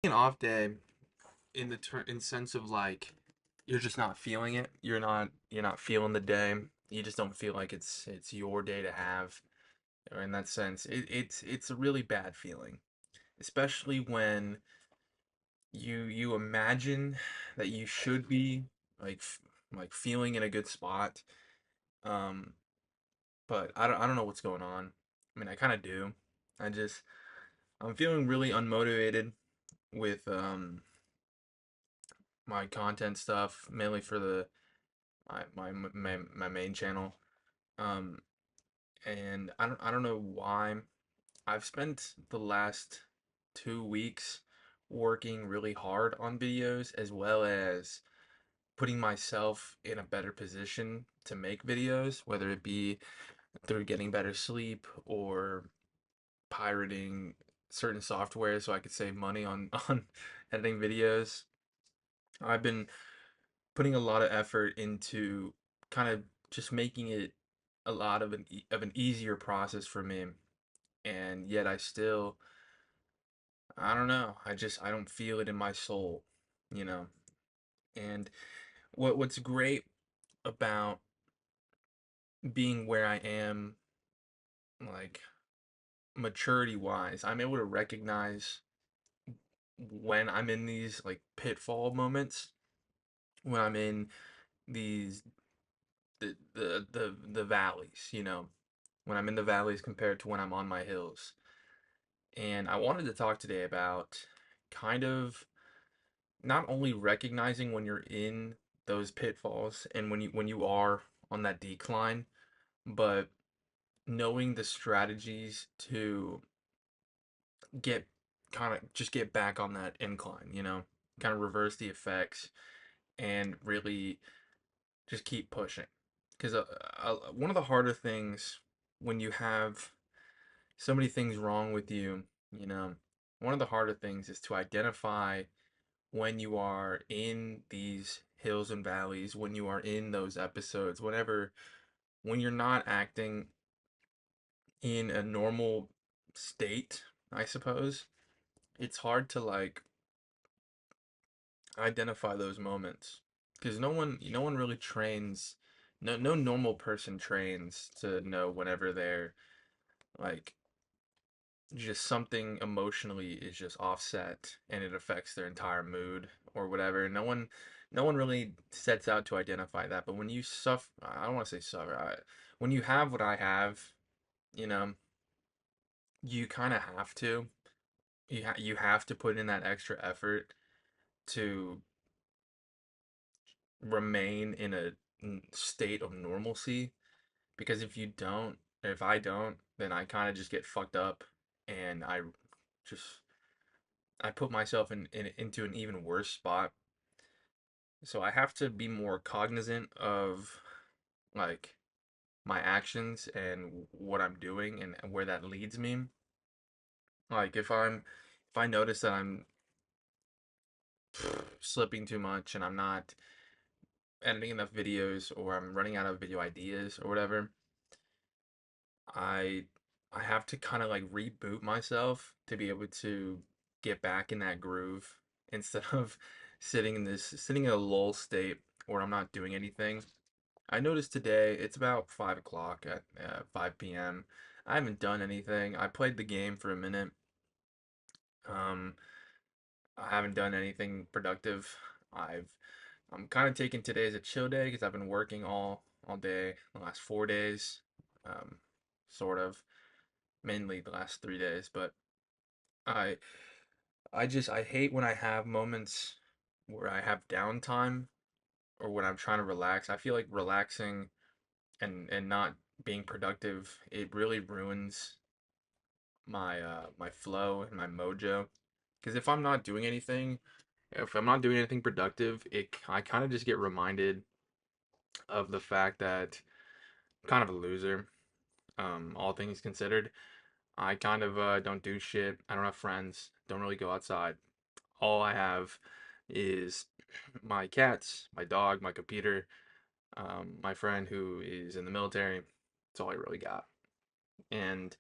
An off day in in sense of like you're just not feeling it. You're not feeling the day. You just don't feel like it's your day to have. Or in that sense, it's a really bad feeling, especially when you imagine that you should be like like feeling in a good spot. Um, but I don't know what's going on. I mean, I kind of do. I just I'm feeling really unmotivated with my content stuff, mainly for the my main channel. Um, and I don't know why. I've spent the last 2 weeks working really hard on videos as well as putting myself in a better position to make videos, whether it be through getting better sleep or pirating certain software so I could save money on on editing videos. I've been putting a lot of effort into kind of just making it a lot of an easier process for me, and yet I don't know, I don't feel it in my soul, you know. And what's great about being where I am, like maturity wise, I'm able to recognize when I'm in these like pitfall moments, when I'm in these the valleys, when I'm in the valleys compared to when I'm on my hills. And I wanted to talk today about kind of not only recognizing when you're in those pitfalls and when you are on that decline, but knowing the strategies to get kind of just get back on that incline, kind of reverse the effects and really just keep pushing. Because one of the harder things when you have so many things wrong with you, you know, one of the harder things is to identify when you are in these hills and valleys, when you are in those episodes, when you're not acting in a normal state, I suppose. It's hard to like identify those moments because no one really trains. No normal person trains to know whenever they're like just something emotionally is just offset and it affects their entire mood or whatever. No one really sets out to identify that. But when you suffer, I don't want to say suffer. When you have what I have, you know, you kind of have to. You have to put in that extra effort to remain in a state of normalcy. Because if I don't, then I kind of just get fucked up and just I put myself into an even worse spot. So I have to be more cognizant of like my actions and what I'm doing and where that leads me. Like if I notice that I'm slipping too much and I'm not editing enough videos or I'm running out of video ideas or whatever, I I have to kind of like reboot myself to be able to get back in that groove instead of sitting in a lull state where I'm not doing anything. I noticed today it's about 5 o'clock at 5 p.m. I haven't done anything. I played the game for a minute. Um, I haven't done anything productive. I've I'm kind of taking today as a chill day because I've been working all day the last 4 days, um, sort of mainly the last 3 days. But I I hate when I have moments where I have downtime or when I'm trying to relax. I feel like relaxing and not being productive, it really ruins my flow and my mojo. Because if I'm not doing anything productive, I kind of just get reminded of the fact that I'm kind of a loser. All things considered, I kind of don't do shit. I don't have friends. Don't really go outside. All I have is my cats, my dog, my computer, my friend who is in the military. That's all I really got. And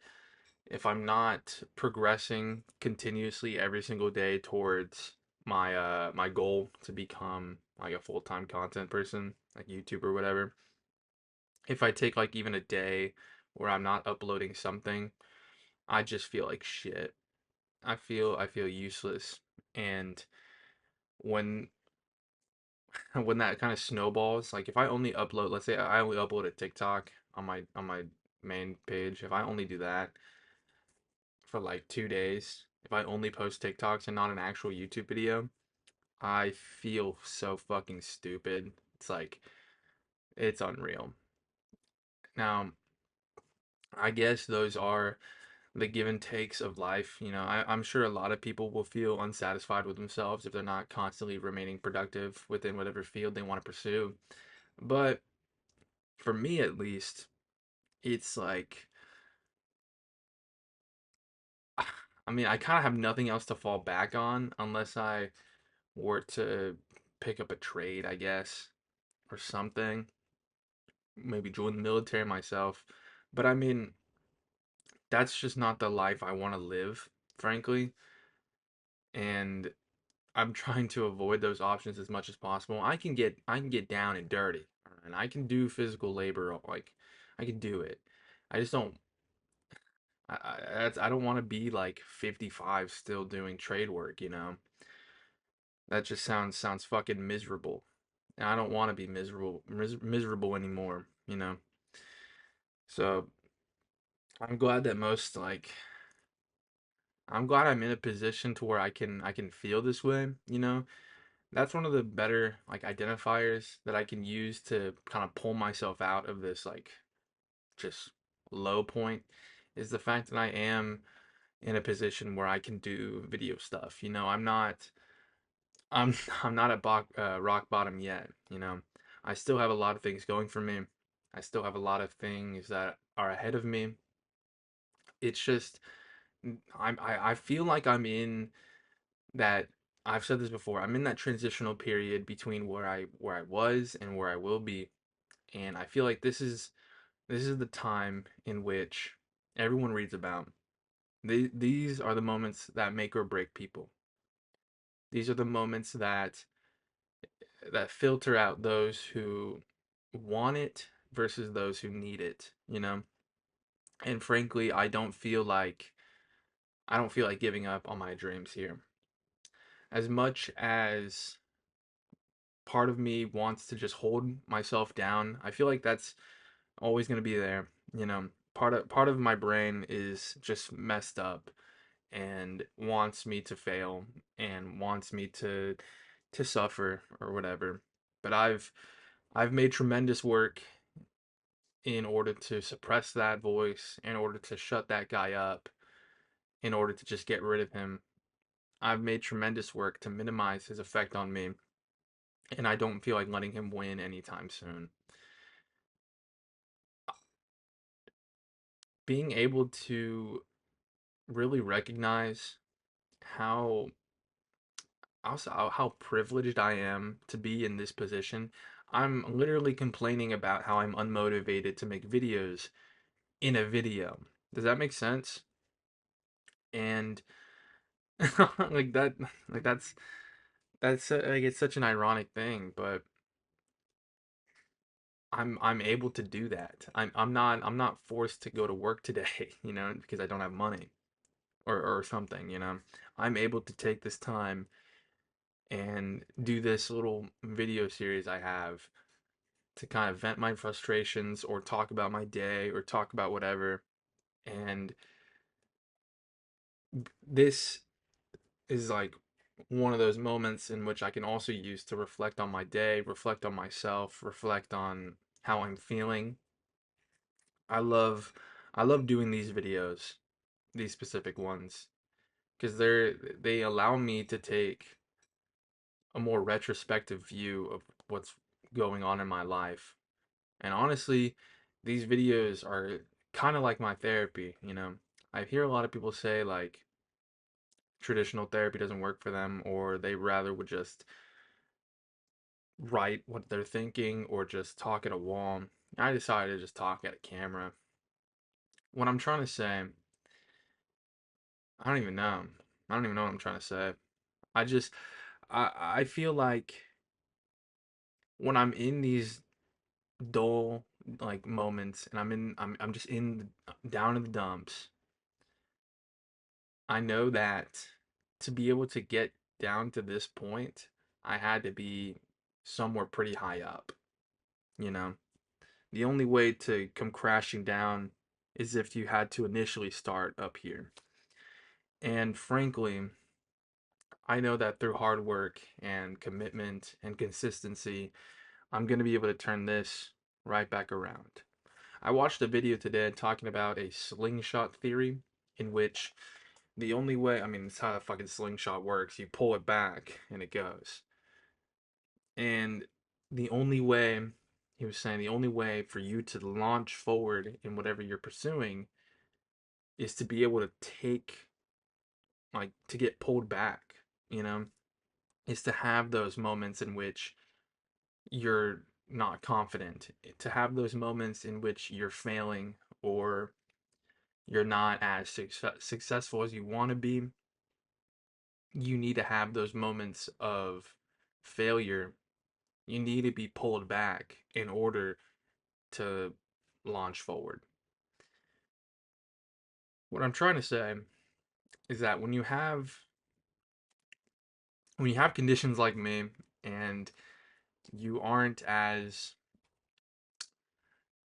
if I'm not progressing continuously every single day towards my goal to become like a full-time content person, like YouTube or whatever, if I take like even a day where I'm not uploading something, I just feel like shit. I feel useless. And when when that kind of snowballs, like if I only upload, let's say I only upload a TikTok on my main page, if I only do that for like 2 days, if I only post TikToks and not an actual YouTube video, I feel so fucking stupid. It's like it's unreal. Now, I guess those are the give and takes of life. I'm sure a lot of people will feel unsatisfied with themselves if they're not constantly remaining productive within whatever field they want to pursue. But for me, at least, it's like, I mean, I kind of have nothing else to fall back on unless I were to pick up a trade, I guess, or something. Maybe join the military myself. But I mean, that's just not the life I want to live, frankly. And I'm trying to avoid those options as much as possible. I can get down and dirty, and I can do physical labor, like I can do it. I just don't I don't want to be like 55 still doing trade work. That just sounds fucking miserable. And I don't want to be miserable anymore. So, I'm glad that most like I'm glad I'm in a position to where I can feel this way. That's one of the better like identifiers that I can use to kind of pull myself out of this like just low point is the fact that I am in a position where I can do video stuff. I'm I'm not at rock bottom yet. I still have a lot of things going for me. I still have a lot of things that are ahead of me. It's just I feel like I'm in that I've said this before. I'm in that transitional period between where I was and where I will be, and I feel like this is the time in which everyone reads about. These are the moments that make or break people. These are the moments that filter out those who want it versus those who need it. And frankly, I don't feel like giving up on my dreams here. As much as part of me wants to just hold myself down, I feel like that's always going to be there. Part of my brain is just messed up and wants me to fail and wants me to suffer or whatever. But I've made tremendous work in order to suppress that voice, in order to shut that guy up, in order to just get rid of him. I've made tremendous work to minimize his effect on me, and I don't feel like letting him win anytime soon. Being able to really recognize how also how privileged I am to be in this position. I'm literally complaining about how I'm unmotivated to make videos in a video. Does that make sense? And like that like like it's such an ironic thing, but I'm able to do that. I'm not forced to go to work today, because I don't have money or something. I'm able to take this time and do this little video series I have to kind of vent my frustrations or talk about my day or talk about whatever. And this is like one of those moments in which I can also use to reflect on my day, reflect on myself, reflect on how I'm feeling. I love I love doing these videos, these specific ones, because they allow me to take a more retrospective view of what's going on in my life. And honestly, these videos are kind of like my therapy. I hear a lot of people say like traditional therapy doesn't work for them, or they rather would just write what they're thinking or just talk at a wall. I decided to just talk at a camera. What I'm trying to say I don't even know. I don't even know what I'm trying to say. I just I feel like when I'm in these dull like moments and I'm just in down in the dumps, I know that to be able to get down to this point, I had to be somewhere pretty high up, you know. The only way to come crashing down is if you had to initially start up here. And frankly, I know that through hard work and commitment and consistency, I'm going to be able to turn this right back around. I watched a video today talking about a slingshot theory in which the only way, I mean, it's how a fucking slingshot works. You pull it back and it goes. And the only way, he was saying, the only way for you to launch forward in whatever you're pursuing is to be able to take, like, to get pulled back, you know, is to have those moments in which you're not confident, to have those moments in which you're failing or you're not as successful as you want to be. You need to have those moments of failure. You need to be pulled back in order to launch forward. What I'm trying to say is that when you have conditions like me and you aren't as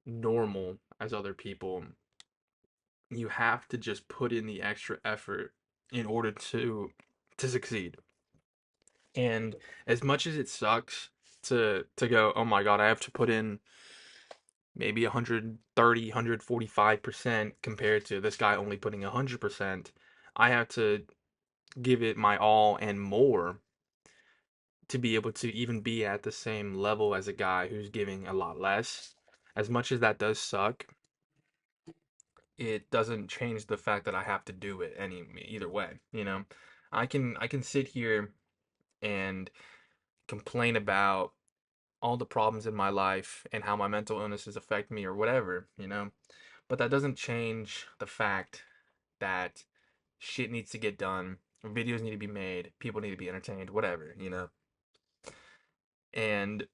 normal as other people, you have to just put in the extra effort in order to succeed. And as much as it sucks to go, oh my God, I have to put in maybe 130, 145% compared to this guy only putting 100%, I have to give it my all and more to be able to even be at the same level as a guy who's giving a lot less. As much as that does suck, it doesn't change the fact that I have to do it either way, you know. I can sit here and complain about all the problems in my life and how my mental illnesses affect me or whatever, you know. But that doesn't change the fact that shit needs to get done, videos need to be made, people need to be entertained, whatever, you know. And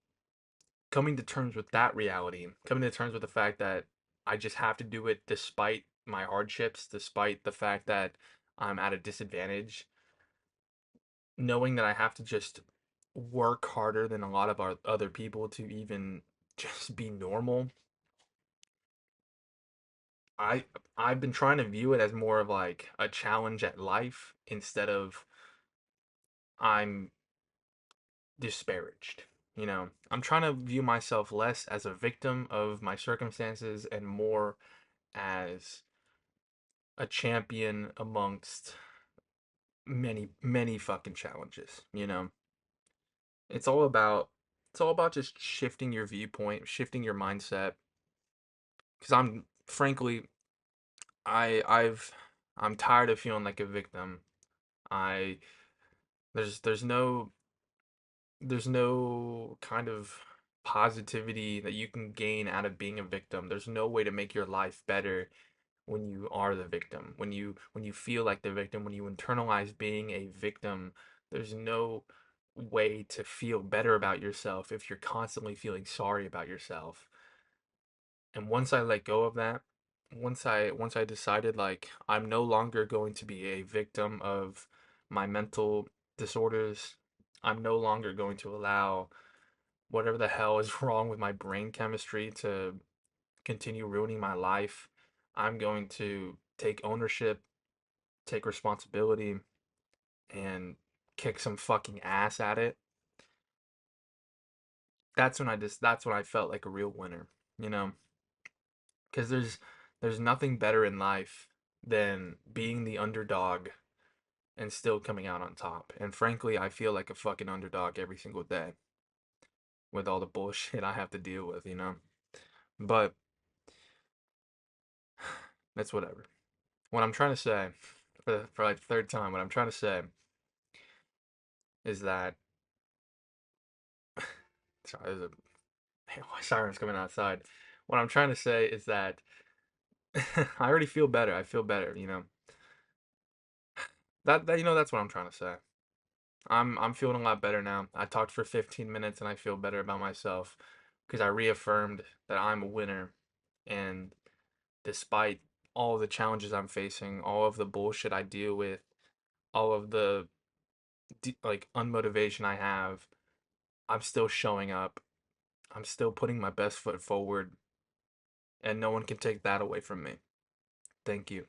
coming to terms with that reality, coming to terms with the fact that I just have to do it despite my hardships, despite the fact that I'm at a disadvantage, knowing that I have to just work harder than a lot of our other people to even just be normal. I I've been trying to view it as more of like a challenge at life instead of I'm disparaged. You know, I'm trying to view myself less as a victim of my circumstances and more as a champion amongst many, many fucking challenges, you know. It's all about it's all about just shifting your viewpoint, shifting your mindset. Because I'm frankly, I've I'm tired of feeling like a victim. I there's no kind of positivity that you can gain out of being a victim. There's no way to make your life better when you are the victim. When you feel like the victim, when you internalize being a victim, there's no way to feel better about yourself if you're constantly feeling sorry about yourself. And once I let go of that, once I decided like I'm no longer going to be a victim of my mental disorders, I'm no longer going to allow whatever the hell is wrong with my brain chemistry to continue ruining my life. I'm going to take ownership, take responsibility, and kick some fucking ass at it. That's when I felt like a real winner, you know? Because there's nothing better in life than being the underdog and still coming out on top. And frankly, I feel like a fucking underdog every single day with all the bullshit I have to deal with, you know? But that's whatever. What I'm trying to say, for like the third time, what I'm trying to say is that sorry, there's a sirens coming outside. What I'm trying to say is that I already feel better. I feel better, you know. that's what I'm trying to say. I'm feeling a lot better now. I talked for 15 minutes and I feel better about myself because I reaffirmed that I'm a winner. And despite all of the challenges I'm facing, all of the bullshit I deal with, all of the like unmotivation I have, I'm still showing up. I'm still putting my best foot forward, and no one can take that away from me. Thank you.